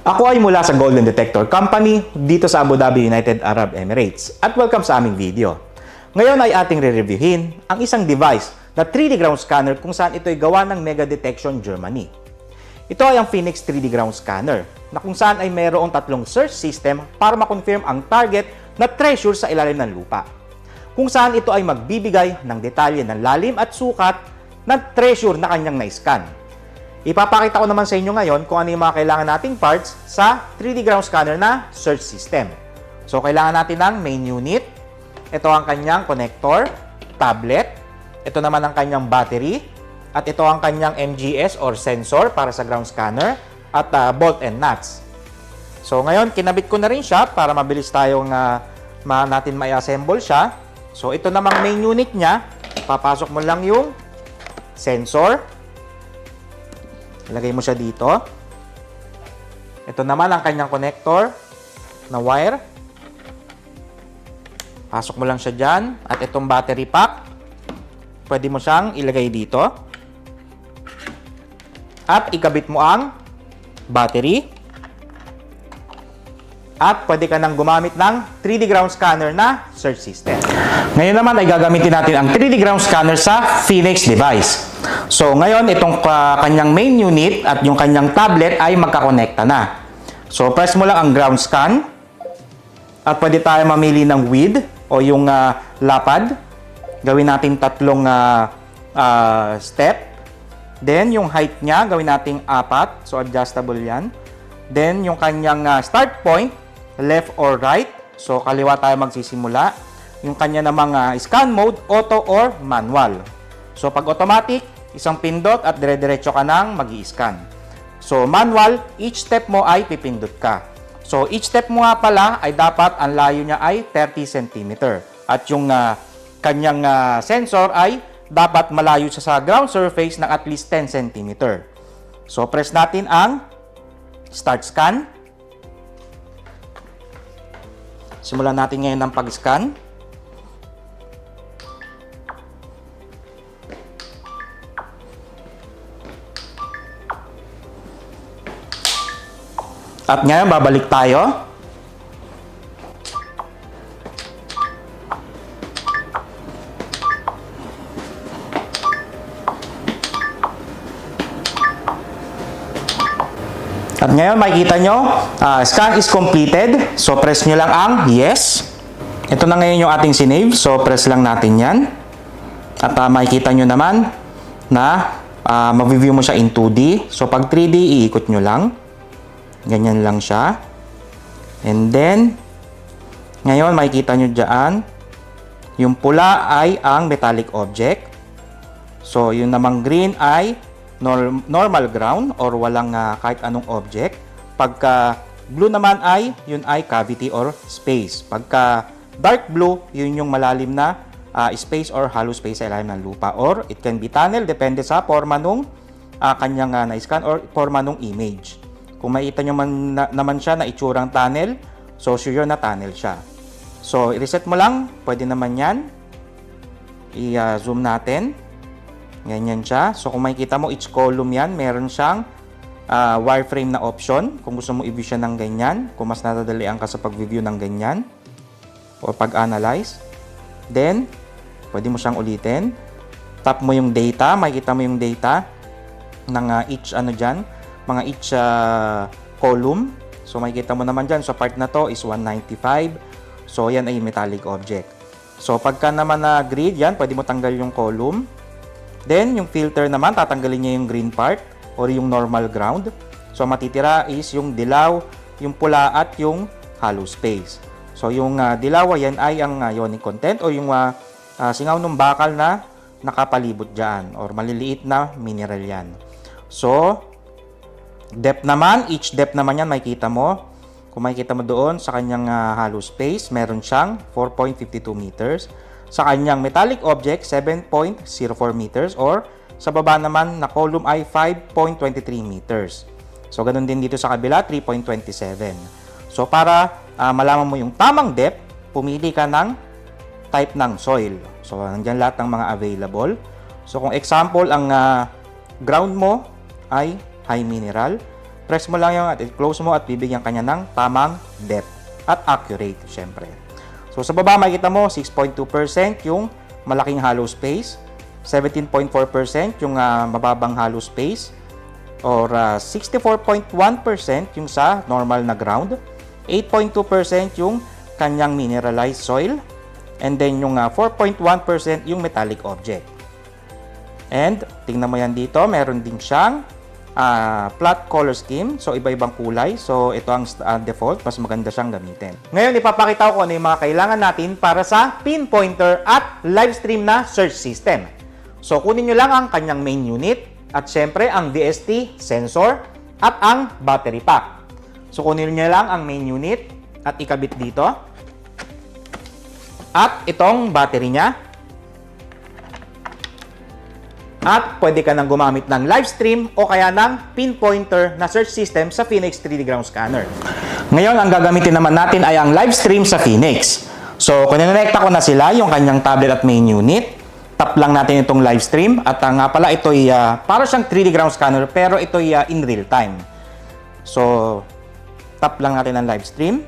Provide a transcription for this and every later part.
Ako ay mula sa Golden Detector Company dito sa Abu Dhabi, United Arab Emirates at welcome sa aming video. Ngayon ay ating re-reviewin ang isang device na 3D ground scanner kung saan ito ay gawa ng Mega Detection Germany. Ito ay ang Phoenix 3D ground scanner na kung saan ay mayroong tatlong search system para makonfirm ang target na treasure sa ilalim ng lupa. Kung saan ito ay magbibigay ng detalye ng lalim at sukat ng treasure na kanyang na-scan. Ipapakita ko naman sa inyo ngayon kung ano yung mga kailangan nating parts sa 3D ground scanner na search system. So, kailangan natin ng main unit. Ito ang kanyang connector, tablet. Ito naman ang kanyang battery. At ito ang kanyang MGS or sensor para sa ground scanner. At bolt and nuts. So, ngayon, kinabit ko na rin siya para mabilis tayong natin mai-assemble siya. So, ito namang main unit niya. Papasok mo lang yung sensor. Ilagay mo siya dito. Ito naman ang kanyang connector na wire. Pasok mo lang siya dyan. At itong battery pack, pwede mo siyang ilagay dito. At ikabit mo ang battery. At pwede ka nang gumamit ng 3D ground scanner na search system. Ngayon naman ay gagamitin natin ang 3D ground scanner sa Phoenix device. So ngayon itong kanyang main unit at yung kanyang tablet ay magkakonekta na. So press mo lang ang ground scan. At pwede tayo mamili ng width o yung lapad. Gawin natin tatlong step. Then yung height niya gawin nating 4. So adjustable yan. Then yung kanyang start point, left or right. So, kaliwa tayo magsisimula. Yung kanya namang scan mode, auto or manual. So, pag automatic, isang pindot at dire-diretso ka nang mag-i-scan. So, manual, each step mo ay pipindot ka. So, each step mo nga pala ay dapat ang layo niya ay 30 cm. At yung kanyang sensor ay dapat malayo siya sa ground surface ng at least 10 cm. So, press natin ang start scan. Simulan natin ngayon ang pag-scan. At ngayon, babalik tayo. At ngayon, makikita nyo, scan is completed. So, press nyo lang ang yes. Ito na ngayon yung ating sinave. So, press lang natin yan. At makikita nyo naman na ma-view mo siya in 2D. So, pag 3D, iikot nyo lang. Ganyan lang siya. And then, ngayon, makikita nyo dyan, yung pula ay ang metallic object. So, yung namang green ay normal ground or walang kahit anong object. Pagka blue naman ay yun ay cavity or space. Pagka dark blue, yun yung malalim na space or hollow space sa ilalim ng lupa, or it can be tunnel depende sa forma nung kanyang na-scan or forma nung image. Kung makita nyo naman siya na itsurang tunnel, so sure na tunnel siya. So i-reset mo lang, pwede naman yan. I-zoom natin. Ganyan siya. So, kung makikita mo, each column yan, meron siyang wireframe na option. Kung gusto mo i-view siya ng ganyan, kung mas natadalian ka sa pag-view ng ganyan, o pag-analyze. Then, pwede mo siyang ulitin. Tap mo yung data, makikita mo yung data ng each each column. So, makikita mo naman dyan. So, part na to is 195. So, yan ay metallic object. So, pagka naman na grid, yan, pwede mo tanggal yung column. Then, yung filter naman, tatanggalin niya yung green part or yung normal ground. So, matitira is yung dilaw, yung pula at yung hollow space. So, yung dilaw, yan ay ang ionic content o yung singaw ng bakal na nakapalibot dyan or maliliit na mineral yan. So, depth naman, each depth naman yan, makikita mo. Kung makikita mo doon sa kanyang hollow space, meron siyang 4.52 meters. Sa kanyang metallic object, 7.04 meters or sa baba naman na column ay 5.23 meters. So, ganun din dito sa kabila, 3.27. So, para malaman mo yung tamang depth, pumili ka ng type ng soil. So, nandyan lahat ng mga available. So, kung example, ang ground mo ay high mineral, Press mo lang yung at close mo at bibigyan kanya ng tamang depth at accurate, syempre. So, sa baba makikita mo 6.2% yung malaking hollow space, 17.4% yung mababang hollow space, or 64.1% yung sa normal na ground, 8.2% yung kanyang mineralized soil, and then yung 4.1% yung metallic object. And tingnan mo yan dito, meron din siyang flat color scheme. So, iba-ibang kulay. So, ito ang default. Mas maganda siyang gamitin. Ngayon, ipapakita ko ano yung mga kailangan natin para sa pinpointer at live stream na search system. So, kunin nyo lang ang kanyang main unit at syempre ang DST sensor at ang battery pack. So, kunin nyo lang ang main unit at ikabit dito. At itong battery niya. At pwede ka nang gumamit ng live stream o kaya ng pinpointer na search system sa Phoenix 3D Ground Scanner. Ngayon, ang gagamitin naman natin ay ang live stream sa Phoenix. So, kinonekta ko na sila, yung kanyang tablet at main unit. Tap lang natin itong live stream. At nga pala, ito ay para siyang 3D Ground Scanner pero ito ay in real time. So, tap lang natin ang live stream.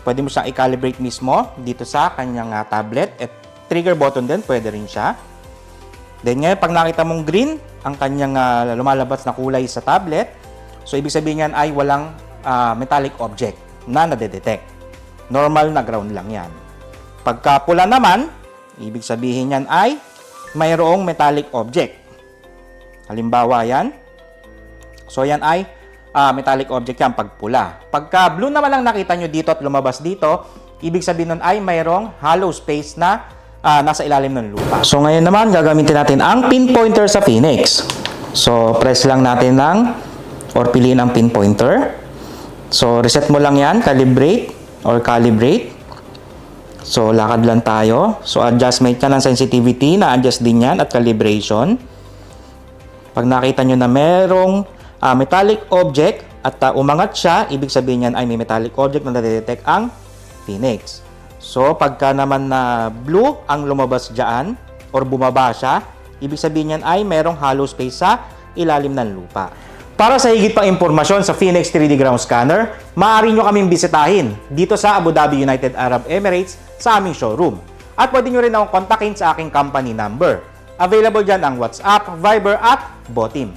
Pwede mo siyang i-calibrate mismo dito sa kanyang tablet. At trigger button din, pwede rin siya. Then ngayon, pag nakita mong green, ang kanyang lumalabas na kulay sa tablet, so ibig sabihin yan ay walang metallic object na nadedetect. Normal na ground lang yan. Pagka pula naman, ibig sabihin yan ay mayroong metallic object. Halimbawa yan. So yan ay metallic object yan pag pula. Pagka blue naman lang nakita nyo dito at lumabas dito, ibig sabihin nun ay mayroong hollow space na nasa ilalim ng lupa. So ngayon naman, gagamitin natin ang pinpointer sa Phoenix. So press lang natin or piliin ang pinpointer. So reset mo lang yan, calibrate. So lakad lang tayo. So adjustment ka ng sensitivity, na-adjust din yan at calibration. Pag nakita nyo na merong metallic object at umangat siya, ibig sabihin yan ay may metallic object na nadedetect ang Phoenix. So, pagka naman na blue ang lumabas dyan or bumaba siya, ibig sabihin yan ay merong hollow space sa ilalim ng lupa. Para sa higit pang impormasyon sa Phoenix 3D Ground Scanner, maaari nyo kaming bisitahin dito sa Abu Dhabi, United Arab Emirates sa aming showroom. At pwede nyo rin akong kontakin sa aking company number. Available dyan ang WhatsApp, Viber at Botim.